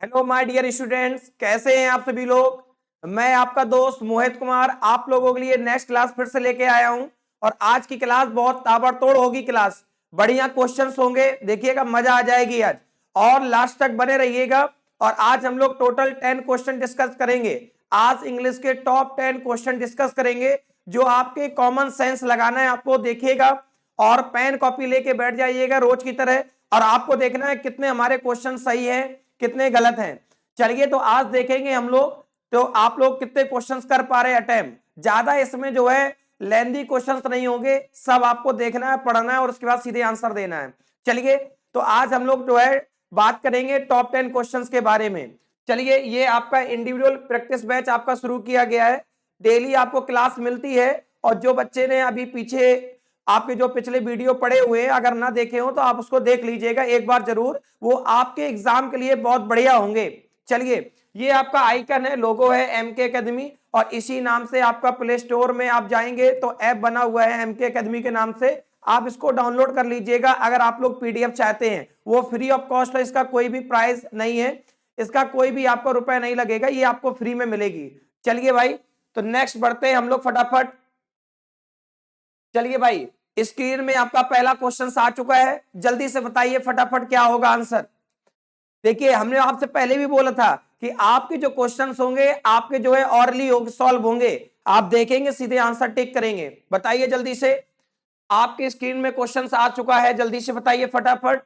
Hello my dear students, कैसे हैं आप सभी लोग। मैं आपका दोस्त मोहित कुमार आप लोगों के लिए नेक्स्ट क्लास फिर से लेके आया हूं। और आज की क्लास बहुत ताबड़तोड़ होगी। क्लास बढ़िया क्वेश्चंस होंगे, देखिएगा मजा आ जाएगी आज। और लास्ट तक बने रहिएगा। और आज हम लोग टोटल 10 क्वेश्चन डिस्कस करेंगे। आज इंग्लिश के टॉप 10 क्वेश्चन डिस्कस करेंगे जो आपके कॉमन सेंस लगाना है आपको, देखिएगा। और पेन कॉपी लेके बैठ जाइएगा रोज की तरह। और आपको देखना है कितने हमारे क्वेश्चन सही हैं कितने गलत हैं। चलिए तो आज देखेंगे हम लोग तो आप लोग कितने क्वेश्चंस कर पा रहे हैं अटेम्प्ट। ज्यादा इसमें जो है लेंदी क्वेश्चंस नहीं होंगे, सब आपको देखना है पढ़ना है और उसके बाद सीधे आंसर देना है। चलिए तो आज हम लोग जो है बात करेंगे टॉप 10 क्वेश्चंस के बारे में। चलिए, ये आपका इंडिविजुअल प्रैक्टिस बैच आपका शुरू किया गया है। डेली आपको क्लास मिलती है। और जो बच्चे ने अभी पीछे आपके जो पिछले वीडियो पड़े हुए हैं अगर ना देखे हो तो आप उसको देख लीजिएगा एक बार जरूर, वो आपके एग्जाम के लिए बहुत बढ़िया होंगे। चलिए, ये आपका आइकन है, लोगो है एमके एकेडमी। और इसी नाम से आपका प्ले स्टोर में आप जाएंगे तो ऐप बना हुआ है एमके एकेडमी के नाम से, आप इसको डाउनलोड कर लीजिएगा। अगर आप लोग पीडीएफ चाहते हैं, वो फ्री ऑफ कॉस्ट है, इसका कोई भी प्राइस नहीं है, इसका कोई भी आपको रुपए नहीं लगेगा, ये आपको फ्री में मिलेगी। चलिए भाई, तो नेक्स्ट बढ़ते हैं हम लोग फटाफट। चलिए भाई, स्क्रीन में आपका पहला क्वेश्चन आ चुका है, जल्दी से बताइए फटाफट क्या होगा आंसर। देखिए, हमने आपसे पहले भी बोला था कि आपके जो क्वेश्चंस होंगे आपके जो है ऑरली सॉल्व होंगे, आप देखेंगे सीधे आंसर टिक करेंगे। बताइए जल्दी से, आपकी स्क्रीन में क्वेश्चन आ चुका है, जल्दी से बताइए फटाफट।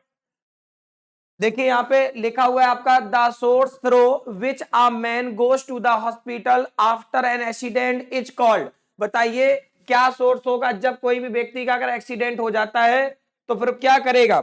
देखिए यहाँ पे लिखा हुआ है आपका the source through which a man goes to the hospital after an accident is called. बताइए क्या सोर्स होगा जब कोई भी व्यक्ति का अगर एक्सीडेंट हो जाता है तो फिर क्या करेगा।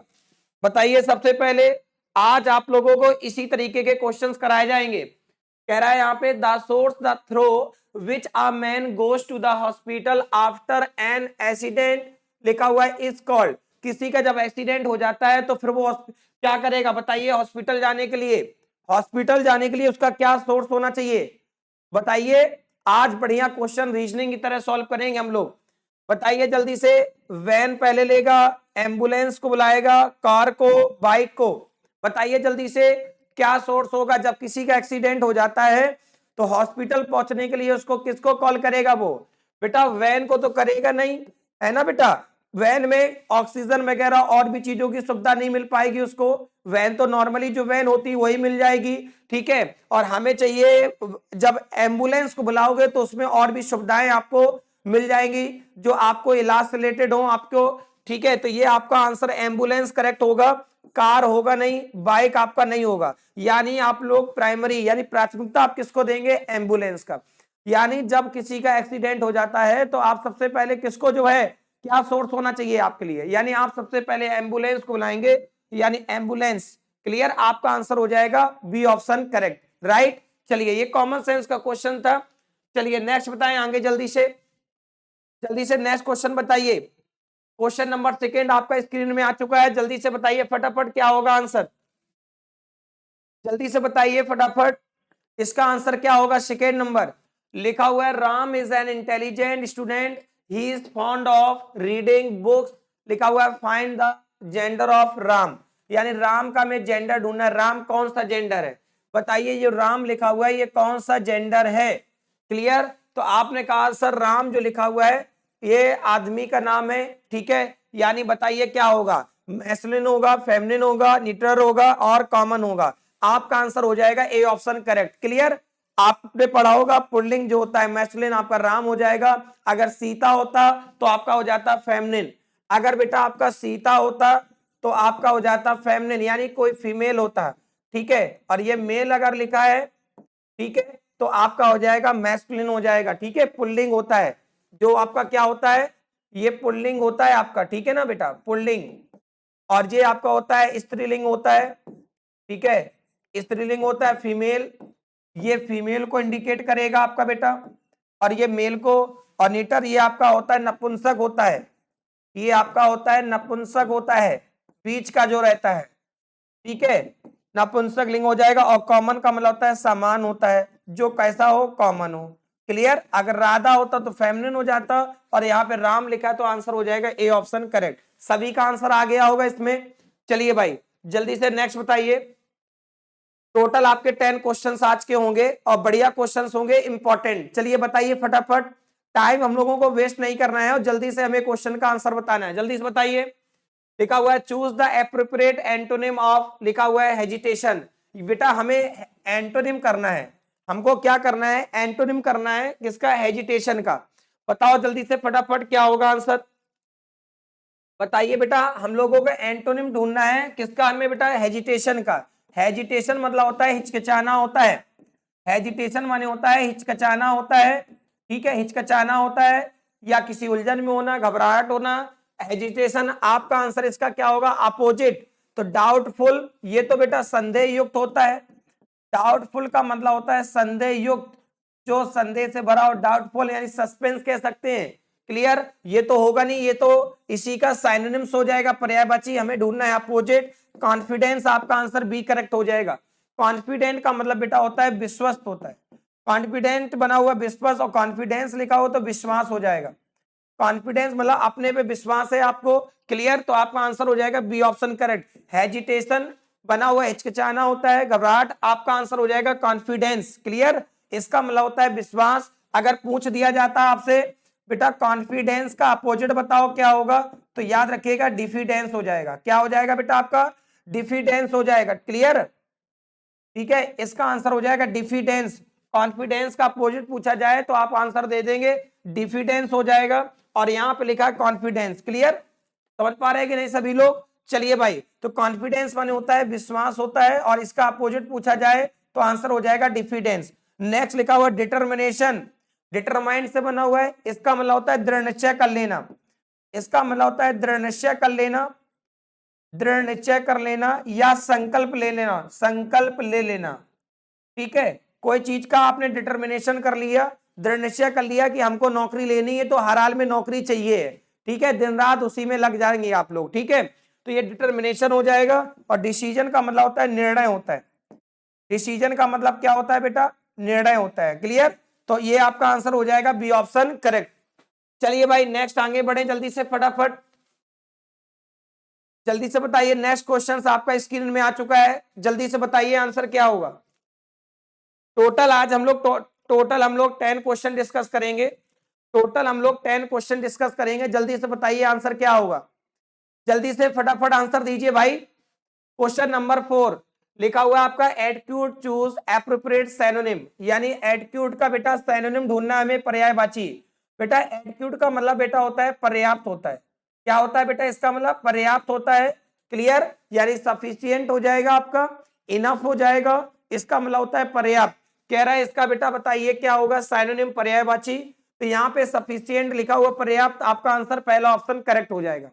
बताइए सबसे पहले, आज आप लोगों को इसी तरीके के क्वेश्चंस कराए जाएंगे। कह रहा है यहाँ पे the source the through which a man goes to the hospital after an accident, लिखा हुआ है इज कॉल्ड। किसी का जब एक्सीडेंट हो जाता है तो फिर वो क्या करेगा। बताइए हॉस्पिटल जाने के लिए, हॉस्पिटल जाने के लिए उसका क्या सोर्स होना चाहिए। बताइए, आज बढ़िया क्वेश्चन रीजनिंग की तरह सॉल्व करेंगे हम लोग। बताइए जल्दी से, वैन पहले लेगा, एम्बुलेंस को बुलाएगा, कार को, बाइक को। बताइए जल्दी से, क्या सोर्स होगा जब किसी का एक्सीडेंट हो जाता है तो हॉस्पिटल पहुंचने के लिए उसको किसको कॉल करेगा वो। बेटा वैन को तो करेगा नहीं, है ना बेटा। वैन में ऑक्सीजन वगैरह और भी चीजों की सुविधा नहीं मिल पाएगी उसको। वैन तो नॉर्मली जो वैन होती है वही मिल जाएगी, ठीक है। और हमें चाहिए, जब एम्बुलेंस को बुलाओगे तो उसमें और भी सुविधाएं आपको मिल जाएंगी जो आपको इलाज से रिलेटेड हो आपको, ठीक है। तो ये आपका आंसर एम्बुलेंस करेक्ट होगा, कार होगा नहीं, बाइक आपका नहीं होगा। यानी आप लोग प्राइमरी यानी प्राथमिकता आप किसको देंगे, एम्बुलेंस का। यानी जब किसी का एक्सीडेंट हो जाता है तो आप सबसे पहले किसको जो है क्या सोर्स होना चाहिए आपके लिए, यानी आप सबसे पहले एम्बुलेंस को बुलाएंगे, यानी एम्बुलेंस। क्लियर, आपका आंसर हो जाएगा बी ऑप्शन करेक्ट, राइट। चलिए, ये कॉमन सेंस का क्वेश्चन था। चलिए नेक्स्ट बताएं आगे जल्दी से, जल्दी से नेक्स्ट क्वेश्चन बताइए। क्वेश्चन नंबर सेकेंड आपका स्क्रीन में आ चुका है, जल्दी से बताइए फटाफट क्या होगा आंसर। जल्दी से बताइए फटाफट, इसका आंसर क्या होगा। सेकेंड नंबर लिखा हुआ है Ram is an intelligent student, he is fond of reading books. लिखा हुआ है find the gender of Ram, यानी राम का मैं जेंडर ढूंढना है। राम कौन सा जेंडर है। बताइए, ये राम लिखा हुआ है ये कौन सा जेंडर है। क्लियर, तो आपने कहा सर राम जो लिखा हुआ है ये आदमी का नाम है, ठीक है। यानी बताइए क्या होगा, मैस्कुलिन होगा, फेमिनिन होगा, न्यूट्रल होगा और कॉमन होगा। आपका आंसर हो जाएगा ए ऑप्शन करेक्ट। क्लियर, आपने पढ़ा होगा पुल्लिंग जो होता है मैस्कुलिन आपका राम हो जाएगा, अगर सीता होता तो आपका हो जाता फेमिनिन, अगर बेटा आपका सीता होता तो आपका हो जाता फेमिनिन यानी कोई फीमेल होता, ठीक है। और ये मेल अगर लिखा है, ठीक है, तो आपका हो जाएगा मैस्कुलिन हो जाएगा, ठीक है। पुल्लिंग होता है जो आपका क्या होता है, ये पुल्लिंग होता है आपका, ठीक है ना बेटा, पुल्लिंग। और ये आपका होता है स्त्रीलिंग होता है, ठीक है, स्त्रीलिंग होता है फीमेल, ये फीमेल को इंडिकेट करेगा आपका बेटा। और ये मेल को, और नीटर ये आपका होता है नपुंसक होता है, ये आपका होता है नपुंसक होता है, बीच का जो रहता है, ठीक है, नपुंसक लिंग हो जाएगा। और कॉमन का मतलब होता है समान होता है, जो कैसा हो कॉमन हो। क्लियर, अगर राधा होता तो फेमिनिन हो जाता, और यहाँ पे राम लिखा है तो आंसर हो जाएगा ए ऑप्शन करेक्ट। सभी का आंसर आ गया होगा इसमें। चलिए भाई जल्दी से नेक्स्ट बताइए। टोटल आपके 10 क्वेश्चंस आज के होंगे और बढ़िया क्वेश्चंस होंगे, इंपॉर्टेंट। चलिए बताइए फटाफट, टाइम हम लोगों को वेस्ट नहीं करना है और जल्दी से हमें क्वेश्चन का आंसर बताना है। जल्दी से बताइए। लिखा हुआ है choose the appropriate antonym of, लिखा हुआ है हेजिटेशन। बेटा हमें एंटोनिम करना है, हमको क्या करना है, एंटोनिम करना है किसका, हेजिटेशन का। बताओ जल्दी से फटाफट क्या होगा आंसर, बताइए बेटा। हम लोगों को एंटोनिम ढूंढना है किसका, हमें बेटा हेजिटेशन का। हेजिटेशन मतलब होता है हिचकिचाना होता है, हेजिटेशन माने होता है हिचकिचाना होता है, ठीक है, हिचकिचाना होता है या किसी उलझन में होना, घबराहट होना। हेजिटेशन आपका आंसर इसका क्या होगा, अपोजिट। तो डाउटफुल, ये तो बेटा संदेह युक्त होता है। डाउटफुल का मतलब होता है संदेह युक्त, जो संदेह से भरा हो, डाउटफुल यानी सस्पेंस कह सकते हैं। क्लियर, ये तो होगा नहीं, ये तो इसी का साइनोनिम्स हो जाएगा, पर्यायवाची हमें ढूंढना है अपोजिट। कॉन्फिडेंस आपका आंसर बी करेक्ट हो जाएगा। कॉन्फिडेंट का मतलब बेटा होता है विश्वस्त होता है, कॉन्फिडेंट बना हुआ विश्वास, और कॉन्फिडेंस लिखा हो तो विश्वास हो जाएगा। कॉन्फिडेंस मतलब अपने पे विश्वास है आपको। क्लियर, तो आपका आंसर हो जाएगा बी ऑप्शन करेक्ट। हेजिटेशन बना हुआ हिचकिचाना होता है, घबराहट, आपका आंसर हो जाएगा कॉन्फिडेंस। क्लियर, इसका मतलब होता है विश्वास। अगर पूछ दिया जाता है आपसे बेटा कॉन्फिडेंस का अपोजिट बताओ क्या होगा, तो याद रखिएगा डिफिडेंस हो जाएगा। क्या हो जाएगा बेटा आपका, डिफिडेंस हो जाएगा। क्लियर, ठीक है, इसका आंसर हो जाएगा डिफिडेंस। कॉन्फिडेंस का अपोजिट पूछा जाए तो आप आंसर दे देंगे डिफिडेंस हो जाएगा, और यहां पे लिखा है कॉन्फिडेंस। क्लियर, समझ पा रहे हैं कि नहीं सभी लोग। चलिए भाई, तो कॉन्फिडेंस माने होता है विश्वास होता है, और इसका अपोजिट पूछा जाए तो आंसर हो जाएगा डिफिडेंस। नेक्स्ट लिखा हुआ डिटर्मिनेशन, डिटरमाइंड से बना हुआ है, इसका मतलब होता है दृढ़ निश्चय कर लेना, इसका मतलब होता है दृढ़ निश्चय कर लेना, दृढ़ निश्चय कर लेना या संकल्प ले लेना, संकल्प ले लेना। ठीक है, कोई चीज का आपने डिटर्मिनेशन कर लिया, दृढ़ निश्चय कर लिया कि हमको नौकरी लेनी है, तो हर हाल में नौकरी चाहिए है। ठीक है, दिन रात उसी में लग जाएंगे आप लोग। ठीक है, तो ये डिटर्मिनेशन हो जाएगा। और डिसीजन का मतलब होता है निर्णय होता है, डिसीजन का मतलब क्या होता है बेटा, निर्णय होता है। क्लियर, तो ये आपका आंसर हो जाएगा बी ऑप्शन करेक्ट। चलिए भाई नेक्स्ट आगे बढ़े जल्दी से फटाफट, जल्दी से बताइए। नेक्स्ट क्वेश्चन आपका स्क्रीन में आ चुका है, जल्दी से बताइए आंसर क्या होगा। टोटल आज हम लोग टोटल हम लोग 10 क्वेश्चन डिस्कस करेंगे, टोटल हम लोग 10 क्वेश्चन डिस्कस करेंगे। जल्दी से बताइए आंसर क्या होगा, जल्दी से फटाफट आंसर दीजिए भाई। क्वेश्चन नंबर 4 लिखा हुआ है आपका एडक्यूट चूज एप्रोप्रिएट सैनोनिम, यानी एडक्यूट का बेटा सैनोनिम ढूंढना हमें, पर्यायवाची। बेटा एडक्यूट का मतलब बेटा होता है पर्याप्त होता है। क्या होता है बेटा, इसका मतलब पर्याप्त होता है। क्लियर, यानी सफिशियंट हो जाएगा आपका, इनफ हो जाएगा, इसका मतलब होता है पर्याप्त। कह रहा है इसका बेटा बताइए क्या होगा, साइनोनिम पर्यायवाची। तो यहाँ पे सफिशियंट लिखा हुआ पर्याप्त, आपका आंसर पहला ऑप्शन करेक्ट हो जाएगा।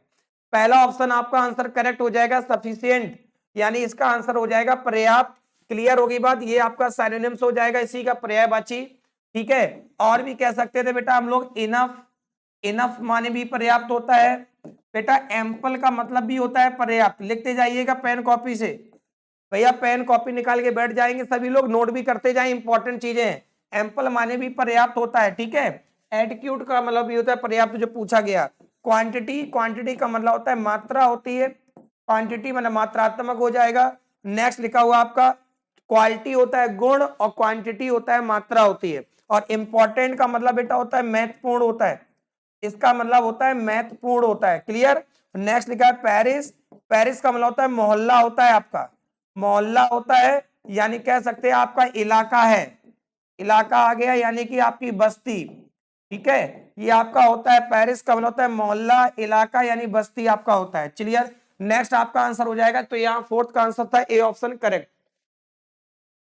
पहला ऑप्शन आपका आंसर करेक्ट हो जाएगा, सफिशियंट, यानी इसका आंसर हो जाएगा पर्याप्त। क्लियर होगी बात, ये आपका साइनोनिम्स हो जाएगा इसी का, पर्यायवाची। ठीक है, और भी कह सकते थे बेटा हम लोग इनफ, इनफ माने भी पर्याप्त होता है बेटा। एम्पल का मतलब भी होता है पर्याप्त, लिखते जाइएगा पेन कॉपी से, भैया पेन कॉपी निकाल के बैठ जाएंगे सभी लोग, नोट भी करते जाएं, इंपॉर्टेंट चीजें हैं। एम्पल माने भी पर्याप्त होता है। ठीक है, एडक्यूट का मतलब भी होता है पर्याप्त, जो पूछा गया। क्वांटिटी, क्वांटिटी का मतलब होता है मात्रा होती है, क्वांटिटी मतलब मात्रात्मक हो जाएगा। नेक्स्ट लिखा हुआ आपका क्वालिटी होता है गुण, और क्वांटिटी होता है मात्रा होती है। और इंपॉर्टेंट का मतलब बेटा होता है महत्वपूर्ण होता है, इसका मतलब होता है महत्वपूर्ण होता है। क्लियर, नेक्स्ट लिखा है पेरिस, पेरिस का मतलब होता है मोहल्ला होता है आपका, मोहल्ला होता है, यानी कह सकते हैं आपका इलाका है, इलाका आ गया यानी कि आपकी बस्ती। ठीक है, ये आपका होता है पेरिस का मतलब होता है मोहल्ला, इलाका यानी बस्ती आपका होता है। क्लियर, नेक्स्ट आपका आंसर हो जाएगा, तो यहाँ फोर्थ का आंसर था ए ऑप्शन करेक्ट।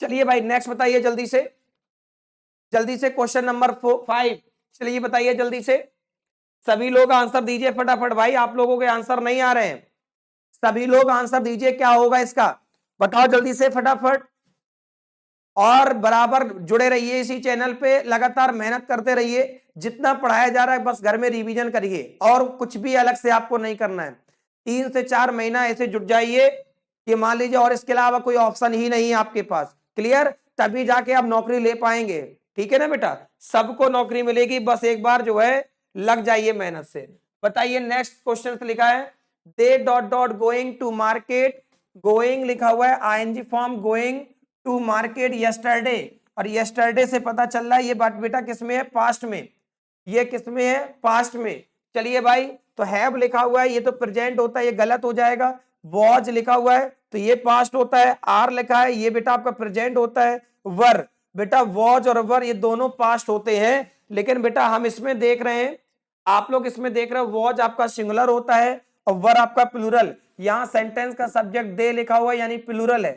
चलिए भाई नेक्स्ट बताइए जल्दी से, जल्दी से क्वेश्चन नंबर 5। चलिए बताइए जल्दी से, सभी लोग आंसर दीजिए फटाफट भाई, आप लोगों के आंसर नहीं आ रहे हैं, सभी लोग आंसर दीजिए क्या होगा इसका, बताओ जल्दी से फटाफट। और बराबर जुड़े रहिए इसी चैनल पे, लगातार मेहनत करते रहिए, जितना पढ़ाया जा रहा है बस घर में रिवीजन करिए, और कुछ भी अलग से आपको नहीं करना है। 3 से 4 महीना ऐसे जुट जाइए कि मान लीजिए और इसके अलावा कोई ऑप्शन ही नहीं है आपके पास। क्लियर, तभी जाके आप नौकरी ले पाएंगे। ठीक है ना बेटा, सबको नौकरी मिलेगी, बस एक बार जो है लग जाइए मेहनत से। बताइए नेक्स्ट क्वेश्चन लिखा है they dot dot going to market, going लिखा हुआ है ING form, going to market yesterday, और यस्टरडे से पता चल रहा है ये बात बेटा किसमें है, पास्ट में, ये किसमें है, पास्ट में। चलिए भाई, तो हैव लिखा हुआ है ये तो प्रेजेंट होता है, ये गलत हो जाएगा। वॉज लिखा हुआ है तो ये पास्ट होता है। आर लिखा है ये बेटा आपका प्रेजेंट होता है। वर, बेटा वॉज और वर ये दोनों पास्ट होते हैं, लेकिन बेटा हम इसमें देख रहे हैं, आप लोग इसमें देख रहे हो वॉज आपका सिंगुलर होता है और वर आपका प्लूरल। यहां सेंटेंस का सब्जेक्ट दे लिखा हुआ है यानी प्लूरल है।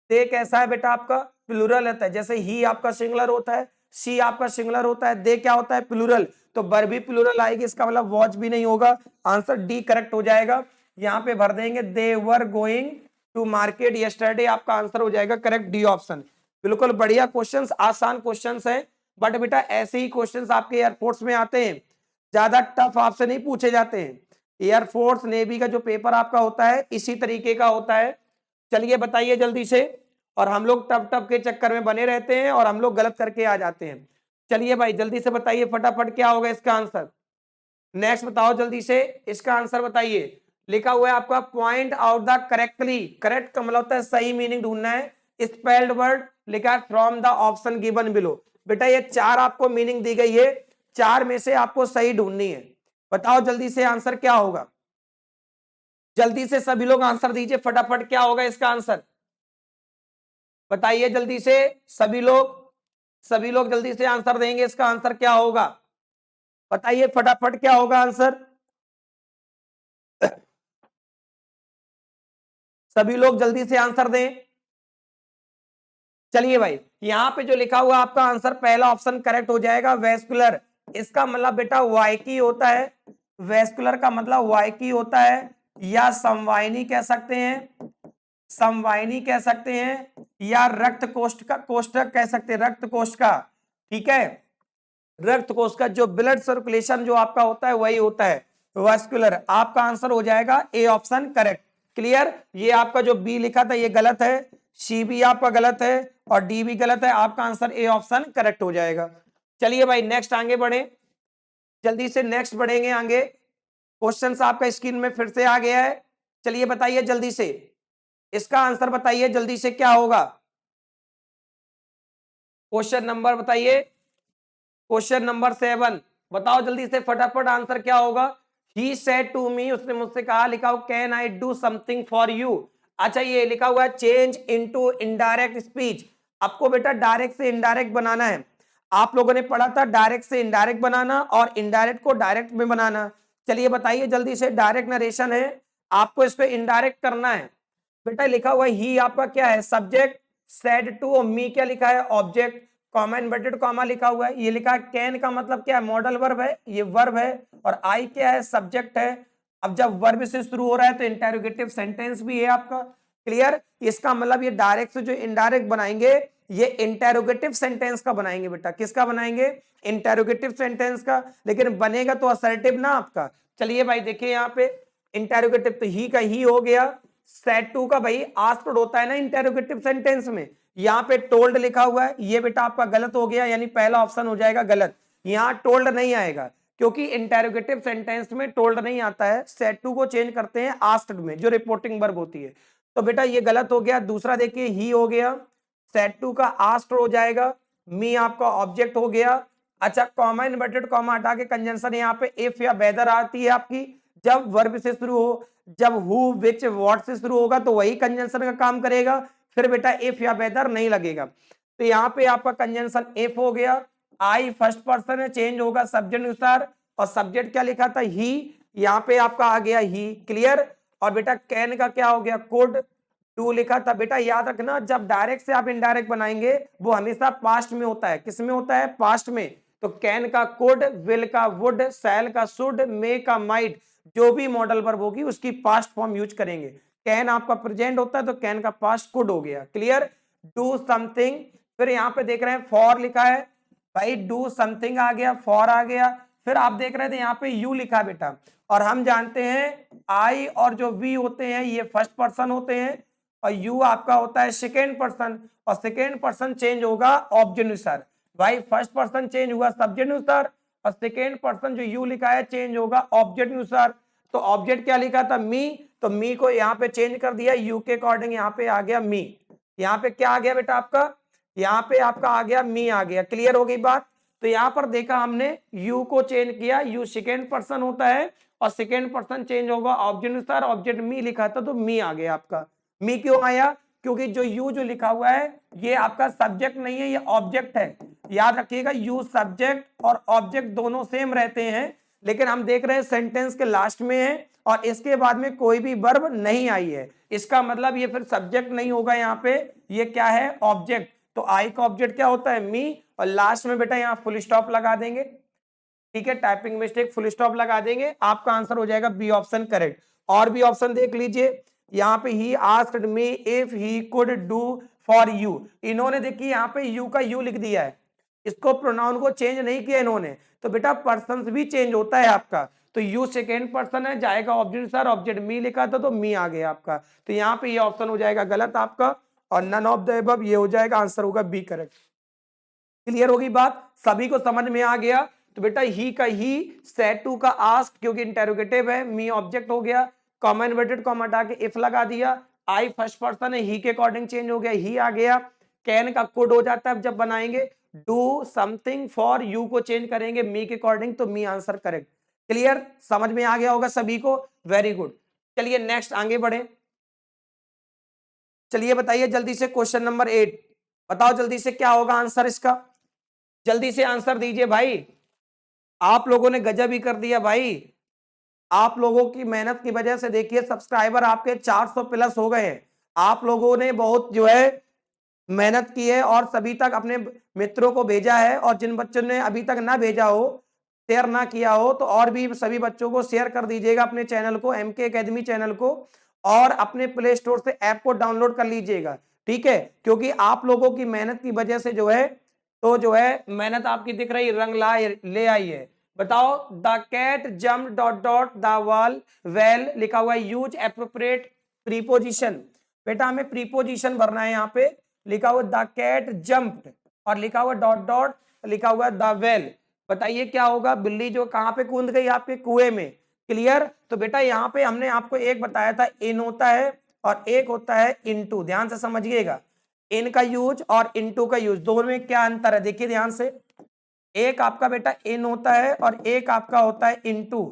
दे कैसा है बेटा आपका, प्लूरल होता है। जैसे ही आपका सिंगुलर होता है, सी आपका सिंगुलर होता है, दे क्या होता है, प्लूरल, तो वर भी प्लूरल आएगी, इसका मतलब वॉच भी नहीं होगा। आंसर डी करेक्ट हो जाएगा। यहाँ पे भर देंगे they were going to market yesterday, आपका आंसर हो जाएगा करेक्ट डी ऑप्शन। बिल्कुल बढ़िया क्वेश्चंस, आसान क्वेश्चंस है, बट बेटा ऐसे ही क्वेश्चंस आपके एयरफोर्स में आते हैं, ज्यादा टफ आपसे नहीं पूछे जाते हैं। एयरफोर्स नेवी का जो पेपर आपका होता है इसी तरीके का होता है। चलिए बताइए जल्दी से, और हम लोग टफ टफ के चक्कर में बने रहते हैं और हम लोग गलत करके आ जाते हैं। चलिए भाई जल्दी से बताइए फटाफट क्या होगा इसका आंसर। नेक्स्ट बताओ जल्दी से, इसका आंसर बताइए। लिखा हुआ है आपका point out the correctly, correct का मतलब होता है सही मीनिंग ढूंढना है। स्पेल्ड वर्ड लिखा है from the option given below. बेटा ये चार आपको मीनिंग दी गई है, चार में से आपको सही ढूंढनी है। बताओ जल्दी से आंसर क्या होगा, जल्दी से सभी लोग आंसर दीजिए फटाफट, क्या होगा इसका आंसर बताइए जल्दी से। सभी लोग जल्दी से आंसर देंगे, इसका आंसर क्या होगा बताइए फटाफट, क्या होगा आंसर। सभी लोग जल्दी से आंसर दें। चलिए भाई, यहां पे जो लिखा हुआ आपका आंसर पहला ऑप्शन करेक्ट हो जाएगा, वेस्कुलर। इसका मतलब बेटा वाइकी होता है, वेस्कुलर का मतलब वाइकी होता है, या संवाहिनी कह सकते हैं, संवाहिनी कह सकते हैं, या रक्त कोष्ठ का, कोष्ठक कह सकते हैं, रक्त कोष्ठ का, ठीक है, रक्त कोष का जो ब्लड सर्कुलेशन जो आपका होता है वही होता है वास्कुलर। आपका आंसर हो जाएगा ए ऑप्शन करेक्ट। क्लियर, ये आपका जो बी लिखा था ये गलत है, सी भी आपका गलत है और डी भी गलत है, आपका आंसर ए ऑप्शन करेक्ट हो जाएगा। चलिए भाई नेक्स्ट आगे बढ़े, जल्दी से नेक्स्ट बढ़ेंगे आगे। क्वेश्चन आपका स्क्रीन में फिर से आ गया है, चलिए बताइए जल्दी से, इसका आंसर बताइए जल्दी से क्या होगा। क्वेश्चन नंबर बताइए, क्वेश्चन नंबर 7 बताओ जल्दी से फटाफट आंसर क्या होगा। ही सेड टू मी, उसने मुझसे कहा, लिखा हो can I do something for you. अच्छा ये लिखा हुआ है चेंज इनटू इनडायरेक्ट स्पीच, आपको बेटा डायरेक्ट से इनडायरेक्ट बनाना है। आप लोगों ने पढ़ा था डायरेक्ट से इनडायरेक्ट बनाना और इनडायरेक्ट को डायरेक्ट में बनाना। चलिए बताइए जल्दी से, डायरेक्ट नरेशन है, आपको इसको इनडायरेक्ट करना है। बेटा लिखा हुआ ही आपका क्या है, सब्जेक्ट, सेड टू, और मी क्या लिखा है, ऑब्जेक्ट, कॉमा इन्वर्टेड कॉमा लिखा हुआ है। ये लिखा है कैन का मतलब क्या है, मॉडल वर्ब है, ये वर्ब है, और आई क्या है, सब्जेक्ट है। अब जब वर्ब से शुरू हो रहा है तो इंटेरोगेटिव सेंटेंस भी है आपका। क्लियर, इसका मतलब ये डायरेक्ट से जो इनडायरेक्ट बनाएंगे ये इंटेरोगेटिव सेंटेंस का बनाएंगे बेटा, किसका बनाएंगे, इंटेरोगेटिव सेंटेंस का, लेकिन बनेगा तो असर्टिव ना आपका। चलिए भाई देखिए यहाँ पे इंटेरोगेटिव तो ही का ही हो गया, सेड टू का भाई आस्क्ड होता है ना इंटेरोगेटिव सेंटेंस में, यहाँ पे टोल्ड लिखा हुआ है, ये बेटा आपका गलत हो गया, यानी पहला ऑप्शन हो जाएगा गलत। यहाँ टोल्ड नहीं आएगा क्योंकि इंटेरोगेटिव सेंटेंस में टोल्ड नहीं आता है, सेड टू को चेंज करते हैं आस्क्ड में जो रिपोर्टिंग वर्ब होती है। तो बेटा ये गलत हो गया। दूसरा देखिए ही हो गया, सेड टू का आस्क्ड हो जाएगा, मी आपका ऑब्जेक्ट हो गया। अच्छा कॉमा इन्वर्टेड कॉमा हटा के कंजंक्शन यहाँ पे इफ या वेदर आती है आपकी, जब वर्ब से शुरू हो, जब हु विच व्हाट से शुरू होगा तो वही कंजंक्शन का काम करेगा, फिर बेटा इफ या वेदर नहीं लगेगा। तो यहाँ पे आपका कंजंक्शन इफ हो गया, आई फर्स्ट पर्सन है, चेंज होगा सब्जेक्ट अनुसार, और सब्जेक्ट क्या लिखा था ही, यहाँ पे आपका आ गया ही। क्लियर, और बेटा कैन का क्या हो गया, कुड, टू लिखा था। बेटा याद रखना जब डायरेक्ट से आप इनडायरेक्ट बनाएंगे वो हमेशा पास्ट में होता है, किस में होता है, पास्ट में। तो कैन का कुड, विल का वुड, सैल का शुड, मे का माइट, जो भी मॉडल वर्ब होगी उसकी पास्ट फॉर्म यूज करेंगे। कैन आपका प्रेजेंट होता है तो कैन का पास्ट कुड हो गया। क्लियर, डू समथिंग, फिर यहाँ पे देख रहे हैं फॉर लिखा है भाई, डू समथिंग आ गया, फॉर आ गया, फिर आप देख रहे थे यहाँ पे यू लिखा बेटा, और हम जानते हैं आई और जो वी होते हैं ये फर्स्ट पर्सन होते हैं और यू आपका होता है सेकेंड पर्सन, और सेकेंड पर्सन चेंज होगा ऑब्जेक्ट अनुसार। भाई फर्स्ट पर्सन चेंज हुआ सब्जेक्ट अनुसार और सेकेंड पर्सन जो यू लिखा है चेंज होगा ऑब्जेक्ट अनुसार। तो ऑब्जेक्ट क्या लिखा था, मी, तो मी को यहाँ पे चेंज कर दिया, यू के अकॉर्डिंग यहाँ पे आ गया मी। यहाँ पे क्या आ गया बेटा आपका, यहाँ पे आपका आ गया मी आ गया। क्लियर हो गई बात। तो यहाँ पर देखा हमने यू को चेंज किया, यू सेकेंड पर्सन होता है और सेकेंड पर्सन चेंज होगा ऑब्जेक्ट अनुसार, ऑब्जेक्ट मी लिखा था तो मी आ गया आपका। मी क्यों आया, क्योंकि जो यू जो लिखा हुआ है ये आपका सब्जेक्ट नहीं है, ये ऑब्जेक्ट है। याद रखिएगा यू सब्जेक्ट और ऑब्जेक्ट दोनों सेम रहते हैं, लेकिन हम देख रहे हैं सेंटेंस के लास्ट में है और इसके बाद में कोई भी वर्ब नहीं आई है, इसका मतलब ये फिर सब्जेक्ट नहीं होगा, यहाँ पे ये क्या है, ऑब्जेक्ट। तो आई का ऑब्जेक्ट क्या होता है, मी, और लास्ट में बेटा यहाँ फुल स्टॉप लगा देंगे। ठीक है, टाइपिंग मिस्टेक, फुल स्टॉप लगा देंगे, आपका आंसर हो जाएगा बी ऑप्शन करेक्ट। और भी ऑप्शन देख लीजिए, यहाँ पे he asked me if he could do for you, इन्होंने देखिए यहाँ पे यू का यू लिख दिया है, इसको प्रोनाउन को चेंज नहीं किया इन्होंने, तो बेटा पर्सन भी चेंज होता है आपका। तो यू सेकेंड पर्सन है, जाएगा ऑब्जेक्ट सर, ऑब्जेक्ट मी लिखा था तो मी आ गया आपका, तो यहाँ पे ये ऑप्शन हो जाएगा गलत आपका, और नन ऑफ द अबव ये हो जाएगा, आंसर होगा बी करेक्ट। क्लियर होगी बात, सभी को समझ में आ गया। तो बेटा ही का ही, सेड टू का आस्क क्योंकि इंटेरोगेटिव है, मी ऑब्जेक्ट हो गया, कॉमा इन्वर्टेड कॉमा हटा के इफ लगा दिया, आई फर्स्ट पर्सन है, ही के अकॉर्डिंग चेंज हो गया, ही आ गया, कैन का कुड हो जाता है जब बनाएंगे, डू समथिंग फॉर यू को चेंज करेंगे मी के अकॉर्डिंग, तो मी आंसर करेक्ट। क्लियर, समझ में आ गया होगा सभी को, वेरी गुड। चलिए नेक्स्ट आगे बढ़े। चलिए बताइए जल्दी से क्वेश्चन नंबर 8, बताओ जल्दी से क्या होगा आंसर इसका, जल्दी से आंसर दीजिए भाई। आप लोगों ने गजब ही कर दिया भाई, आप लोगों की मेहनत की वजह से देखिए सब्सक्राइबर आपके 400 प्लस हो गए हैं। आप लोगों ने बहुत जो है मेहनत की है और सभी तक अपने मित्रों को भेजा है, और जिन बच्चों ने अभी तक ना भेजा हो, शेयर ना किया हो, तो और भी सभी बच्चों को शेयर कर दीजिएगा अपने चैनल को, एमके एकेडमी चैनल को, और अपने प्ले स्टोर से ऐप को डाउनलोड कर लीजिएगा। ठीक है, क्योंकि आप लोगों की मेहनत की वजह से जो है, तो जो है मेहनत आपकी दिख रही, रंग ले आई है। बताओ, the cat jump dot dot the wall well लिखा हुआ है, यूज एप्रोप्रिएट प्रीपोजिशन। बेटा हमें प्रीपोजिशन भरना है, यहाँ पे लिखा हुआ द कैट जम्प्ड और लिखा हुआ डॉट डॉट लिखा हुआ द वेल। बताइए क्या होगा, बिल्ली जो कहां पे कूद गई, आपके कुएं में। क्लियर, तो बेटा यहाँ पे हमने आपको एक बताया था, इन होता है और एक होता है इनटू, ध्यान से समझिएगा, इन का यूज और इनटू का यूज, दोनों में क्या अंतर है देखिए ध्यान से। एक आपका बेटा इन होता है और एक आपका होता है इनटू।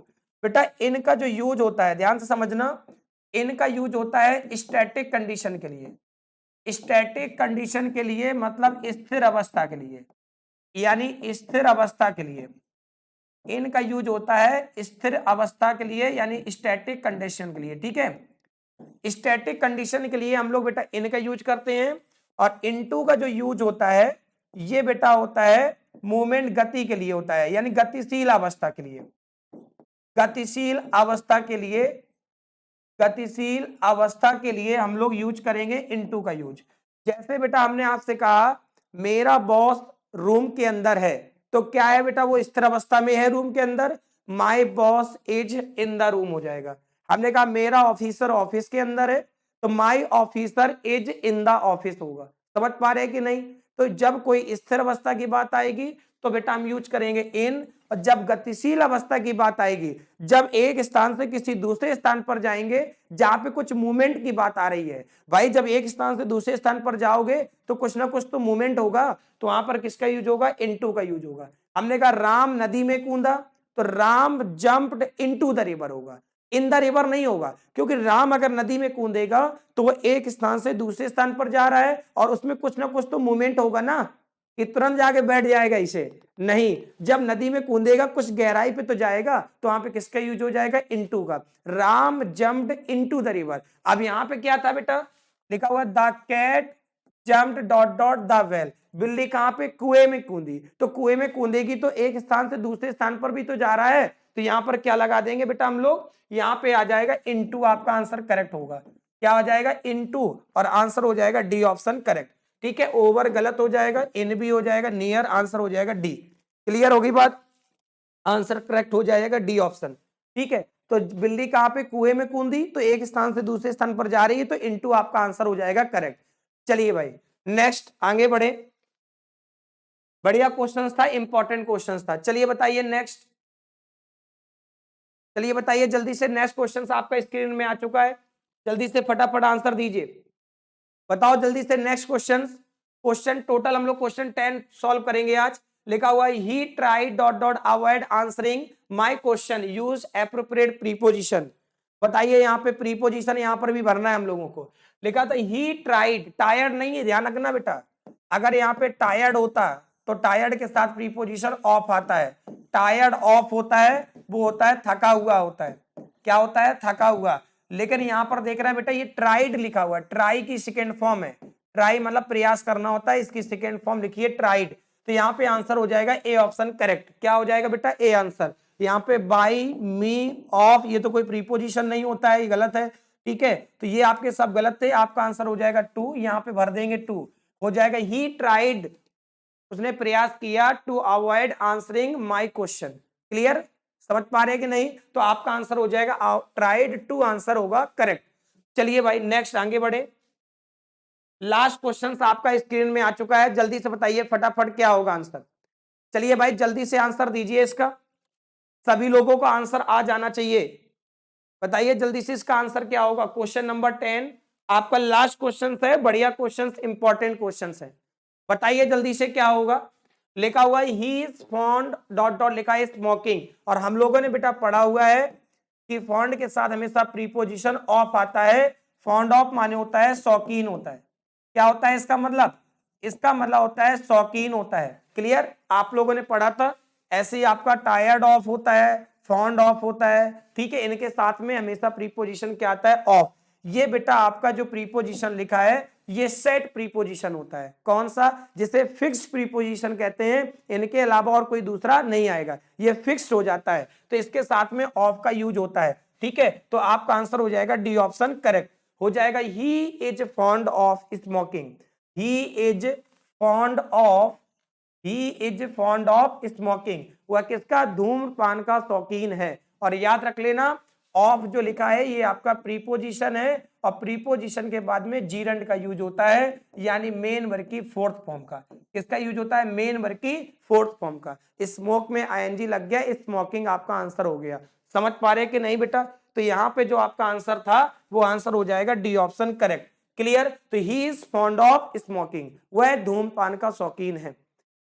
बेटा इन का जो यूज होता है, ध्यान से समझना, इन का यूज होता है स्टैटिक कंडीशन के लिए, स्टैटिक कंडीशन के लिए मतलब स्थिर अवस्था के लिए, यानी स्थिर अवस्था के लिए इनका यूज होता है, स्थिर अवस्था के लिए यानी स्टैटिक कंडीशन के लिए। ठीक है, स्टैटिक कंडीशन के लिए हम लोग बेटा इनका यूज करते हैं, और इनटू का जो यूज होता है ये बेटा होता है मूवमेंट, गति के लिए होता है, यानी गतिशील अवस्था के लिए, गतिशील अवस्था के लिए, गतिशील अवस्था के लिए हम लोग यूज करेंगे इनटू का यूज। जैसे बेटा हमने आपसे कहा मेरा बॉस रूम के अंदर है, तो क्या है बेटा, वो स्थिर अवस्था में है रूम के अंदर, my boss is in the room हो जाएगा। हमने कहा मेरा ऑफिसर ऑफिस के अंदर है, तो my officer is in the office होगा। समझ पा रहे हैं कि नहीं। तो जब कोई स्थिर अवस्था की बात आएगी तो बेटा हम यूज करेंगे इन, और जब गतिशील अवस्था की बात आएगी, जब एक स्थान से किसी दूसरे स्थान पर जाएंगे जहां पे कुछ मूवमेंट की बात आ रही है, भाई जब एक स्थान से दूसरे स्थान पर जाओगे तो कुछ ना कुछ तो मूवमेंट होगा, तो वहां पर किसका यूज होगा, इनटू का यूज होगा। हमने कहा राम नदी में कूदा, तो Ram jumped into the river होगा, इन द रिवर नहीं होगा, क्योंकि राम अगर नदी में कूदेगा तो वो एक स्थान से दूसरे स्थान पर जा रहा है और उसमें कुछ ना कुछ तो मूवमेंट होगा ना, कि तुरंत जाके बैठ जाएगा इसे, नहीं, जब नदी में कूदेगा कुछ गहराई पे तो जाएगा, तो वहां पे किसका यूज हो जाएगा, इनटू का। Ram jumped into the river. अब यहाँ पे क्या था बेटा, लिखा हुआ the cat jumped dot dot the well, बिल्ली कहां पे, कुएं में कूदी, तो कुएं में कूदेगी तो एक स्थान से दूसरे स्थान पर भी तो जा रहा है, तो यहां पर क्या लगा देंगे बेटा हम लोग, यहाँ पे आ जाएगा इनटू, आपका आंसर करेक्ट होगा। क्या हो जाएगा, इनटू, और आंसर हो जाएगा डी ऑप्शन करेक्ट। ठीक है, ओवर गलत हो जाएगा, इन भी हो जाएगा, नियर आंसर हो जाएगा डी। क्लियर होगी बात, आंसर करेक्ट हो जाएगा डी ऑप्शन। ठीक है, तो बिल्ली कहां पे, कुएं में कूदी, तो एक स्थान से दूसरे स्थान पर जा रही है, तो इनटू आपका आंसर हो जाएगा करेक्ट। चलिए भाई नेक्स्ट आगे बढ़े, बढ़िया क्वेश्चन था, इंपॉर्टेंट क्वेश्चन था। चलिए बताइए नेक्स्ट, चलिए बताइए जल्दी से, नेक्स्ट क्वेश्चन आपका स्क्रीन में आ चुका है, जल्दी से फटाफट आंसर दीजिए। बताओ जल्दी से नेक्स्ट क्वेश्चन। क्वेश्चन टोटल हम लोग क्वेश्चन 10 सॉल्व करेंगे आज। लिखा हुआ है he tried dot dot avoid answering my question, use appropriate preposition. बताइए यहाँ पे प्रीपोजिशन यहाँ पर भी भरना है हम लोगों को। लिखा था ही ट्राइड, टायर्ड नहीं है, ध्यान रखना बेटा। अगर यहाँ पे टायर्ड होता तो टायर्ड के साथ प्रीपोजिशन ऑफ आता है। टायर्ड ऑफ होता है वो होता है थका हुआ होता है। क्या होता है? थका हुआ। लेकिन यहाँ पर देख रहे हैं बेटा ये ट्राइड लिखा हुआ है, ट्राई की सेकेंड फॉर्म है। ट्राई मतलब प्रयास करना होता है, इसकी सेकेंड फॉर्म लिखिए ट्राइड। तो यहाँ पे आंसर हो जाएगा ए ऑप्शन करेक्ट। क्या हो जाएगा बेटा? A answer. यहाँ पे बाई, मी, ऑफ, ये तो कोई प्रीपोजिशन नहीं होता है, ये गलत है। ठीक है, तो ये आपके सब गलत थे। आपका आंसर हो जाएगा 2, यहाँ पे भर देंगे 2, हो जाएगा ही ट्राइड, उसने प्रयास किया to avoid answering my question. Clear? समझ पा रहे हैं कि नहीं? तो आपका आंसर हो जाएगा ट्राइड टू, आंसर होगा करेक्ट। चलिए भाई नेक्स्ट आगे बढ़े। लास्ट क्वेश्चन आपका स्क्रीन में आ चुका है, जल्दी से बताइए फटाफट क्या होगा आंसर। चलिए भाई जल्दी से आंसर दीजिए इसका, सभी लोगों को आंसर आ जाना चाहिए। बताइए जल्दी से इसका आंसर क्या होगा। क्वेश्चन नंबर 10 आपका लास्ट क्वेश्चन है, बढ़िया क्वेश्चन, इंपॉर्टेंट क्वेश्चन है। बताइए जल्दी से क्या होगा। लिखा हुआ है he is fond dot dot, लिखा है स्मोकिंग। और हम लोगों ने बेटा पढ़ा हुआ है कि फॉन्ड के साथ हमेशा प्रीपोजिशन ऑफ आता है। फॉन्ड ऑफ माने होता है शौकीन होता है। क्या होता है इसका मतलब? इसका मतलब होता है शौकीन होता है। क्लियर? आप लोगों ने पढ़ा था। ऐसे ही आपका टायर्ड ऑफ होता है, फॉन्ड ऑफ होता है। ठीक है, इनके साथ में हमेशा प्रीपोजिशन क्या आता है? ऑफ। ये बेटा आपका जो प्रीपोजिशन लिखा है ये सेट प्रीपोजिशन होता है। कौन सा? जिसे फिक्स्ड प्रीपोजिशन कहते हैं। इनके अलावा और कोई दूसरा नहीं आएगा, ये फिक्स्ड हो जाता है। तो इसके साथ में ऑफ का यूज होता है। ठीक है, तो आपका आंसर हो जाएगा डी ऑप्शन करेक्ट। हो जाएगा he is fond of smoking. He is fond of, he is fond of smoking. वह किसका? धूम्रपान का शौकीन है। और याद रख लेना ऑफ जो लिखा है ये आपका प्रीपोजिशन है, और प्रीपोजिशन के बाद में जीरंड का यूज होता है, यानी मेन वर्ब की फोर्थ फॉर्म का। किसका यूज होता है? मेन वर्ब की फोर्थ फॉर्म का। स्मोक में आईएनजी लग गया, स्मोकिंग आपका आंसर हो गया। समझ पा रहे कि नहीं बेटा? तो यहाँ पे जो आपका आंसर था वो आंसर हो जाएगा डी ऑप्शन करेक्ट। क्लियर? तो he is fond of smoking, वह धूम्रपान का शौकीन है।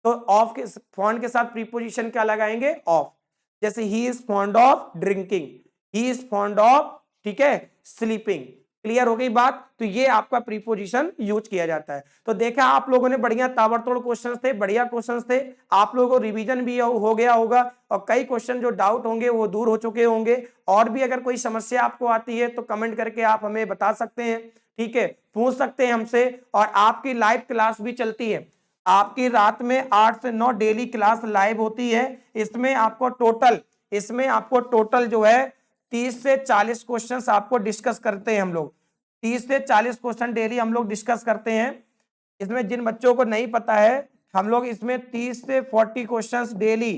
तो ऑफ के फॉन्ड के साथ प्रीपोजिशन क्या लगाएंगे? ऑफ। जैसे he is fond of drinking, he is fond of, ठीक है, स्लीपिंग। क्लियर हो गई बात? तो ये आपका प्रीपोजिशन यूज किया जाता है। तो देखा आप लोगों ने, बढ़िया ताबड़तोड़ क्वेश्चंस थे, बढ़िया क्वेश्चंस थे। आप लोगों को रिवीजन भी हो गया होगा, और कई क्वेश्चन जो डाउट होंगे वो दूर हो चुके होंगे। और भी अगर कोई समस्या आपको आती है तो कमेंट करके आप हमें बता सकते हैं। ठीक है, पूछ सकते हैं हमसे। और आपकी लाइव क्लास भी चलती है, आपकी रात में 8 से 9 डेली क्लास लाइव होती है। इसमें आपको टोटल जो है 30 से 40 क्वेश्चंस आपको डिस्कस करते हैं हम लोग। 30 से 40 क्वेश्चन डेली हम लोग डिस्कस करते हैं। इसमें जिन बच्चों को नहीं पता है, हम लोग इसमें 30 से 40 क्वेश्चंस डेली,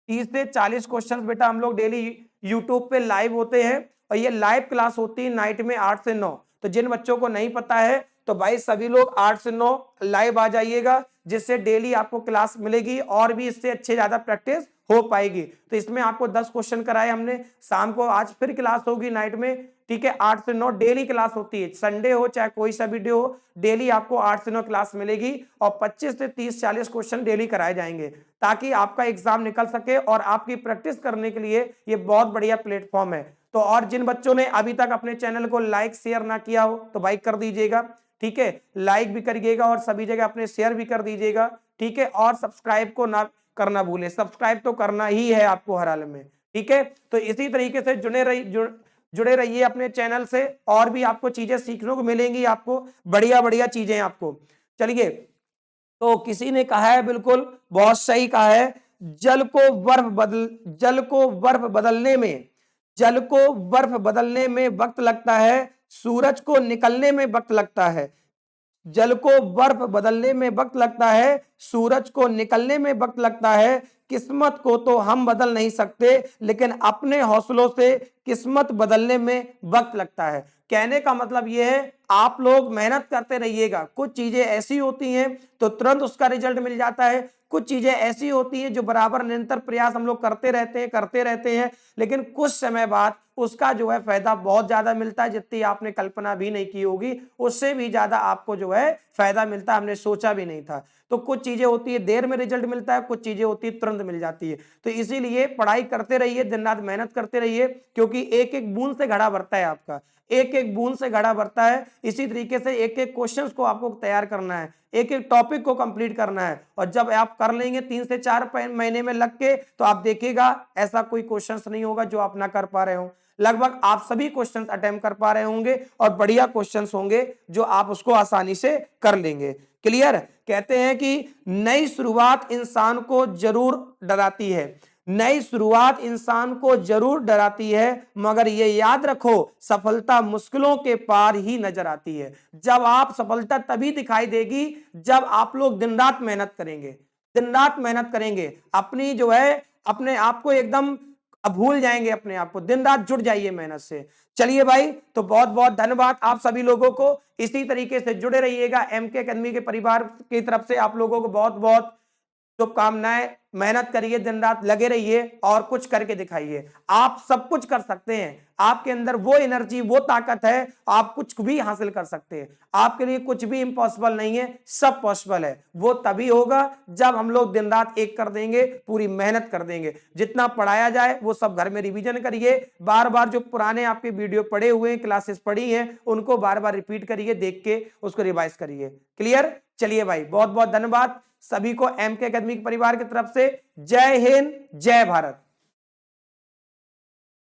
30 से 40 क्वेश्चंस बेटा हम लोग डेली यूट्यूब पे लाइव होते हैं। और ये लाइव क्लास होती है नाइट में 8 से 9। तो जिन बच्चों को नहीं पता है तो भाई सभी लोग 8 से 9 लाइव आ जाइएगा, जिससे डेली आपको क्लास मिलेगी और भी इससे अच्छे ज्यादा प्रैक्टिस हो पाएगी। तो इसमें आपको 10 क्वेश्चन कराए हमने। शाम को आज फिर क्लास होगी नाइट में। ठीक है, 8 से 9 डेली क्लास होती है, संडे हो चाहे कोई सा भी डे हो, डेली आपको 8 से 9 क्लास मिलेगी। और 25 से 30-40 क्वेश्चन डेली कराए जाएंगे, ताकि आपका एग्जाम निकल सके। और आपकी प्रैक्टिस करने के लिए ये बहुत बढ़िया प्लेटफॉर्म है। तो और जिन बच्चों ने अभी तक अपने चैनल को लाइक शेयर ना किया हो तो भाई कर दीजिएगा। ठीक है, लाइक भी करिएगा और सभी जगह अपने शेयर भी कर दीजिएगा। ठीक है, और सब्सक्राइब को ना करना भूले, सब्सक्राइब तो करना ही है आपको हर हाल में। ठीक है, तो इसी तरीके से जुड़े रहिए अपने चैनल से, और भी आपको चीजें सीखने को मिलेंगी, आपको बढ़िया बढ़िया चीजें आपको। चलिए, तो किसी ने कहा है, बिल्कुल बहुत सही कहा है, जल को बर्फ बदलने में वक्त लगता है, सूरज को निकलने में वक्त लगता है। जल को बर्फ बदलने में वक्त लगता है, सूरज को निकलने में वक्त लगता है, किस्मत को तो हम बदल नहीं सकते, लेकिन अपने हौसलों से किस्मत बदलने में वक्त लगता है। कहने का मतलब यह है, आप लोग मेहनत करते रहिएगा। कुछ चीजें ऐसी होती हैं तो तुरंत उसका रिजल्ट मिल जाता है, कुछ चीजें ऐसी होती हैं जो बराबर निरंतर प्रयास हम लोग करते रहते हैं, लेकिन कुछ समय बाद उसका जो है फायदा बहुत ज्यादा मिलता है, जितनी आपने कल्पना भी नहीं की होगी, उससे भी ज्यादा आपको जो है फायदा मिलता है, हमने सोचा भी नहीं था। तो कुछ चीजें होती है देर में रिजल्ट मिलता है, कुछ चीजें होती है तुरंत मिल जाती है। तो इसीलिए पढ़ाई करते रहिए, दिन रात मेहनत करते रहिए, क्योंकि एक एक बूंद से घड़ा भरता है आपका, एक एक बूंद से घड़ा भरता है। इसी तरीके से एक एक क्वेश्चंस को आपको तैयार करना है, एक एक टॉपिक को कंप्लीट करना है, और जब आप कर लेंगे 3 से 4 महीने में लग के, तो आप देखिएगा ऐसा कोई क्वेश्चंस नहीं होगा जो आप ना कर पा रहे हो। लगभग आप सभी क्वेश्चंस अटेम्प्ट कर पा रहे होंगे, और बढ़िया क्वेश्चंस होंगे जो आप उसको आसानी से कर लेंगे। क्लियर? कहते हैं कि नई शुरुआत इंसान को जरूर डराती है, नई शुरुआत इंसान को जरूर डराती है, मगर ये याद रखो सफलता मुश्किलों के पार ही नजर आती है। जब आप सफलता तभी दिखाई देगी जब आप लोग दिन रात मेहनत करेंगे, दिन रात मेहनत करेंगे, अपनी जो है अपने आप को एकदम अब भूल जाएंगे, अपने आप को, दिन रात जुट जाइए मेहनत से। चलिए भाई, तो बहुत बहुत धन्यवाद आप सभी लोगों को, इसी तरीके से जुड़े रहिएगा। एमके एकेडमी के परिवार की तरफ से आप लोगों को बहुत बहुत शुभकामनाएं। मेहनत करिए, दिन रात लगे रहिए और कुछ करके दिखाइए। आप सब कुछ कर सकते हैं, आपके अंदर वो एनर्जी, वो ताकत है, आप कुछ भी हासिल कर सकते हैं। आपके लिए कुछ भी इम्पॉसिबल नहीं है, सब पॉसिबल है। वो तभी होगा जब हम लोग दिन रात एक कर देंगे, पूरी मेहनत कर देंगे। जितना पढ़ाया जाए वो सब घर में रिवीजन करिए, बार बार जो पुराने आपके वीडियो पढ़े हुए हैं, क्लासेस पढ़ी हैं, उनको बार बार रिपीट करिए, देख के उसको रिवाइज करिए। क्लियर? चलिए भाई, बहुत बहुत धन्यवाद सभी को एमके एकेडमी परिवार की तरफ से। जय हिंद, जय भारत।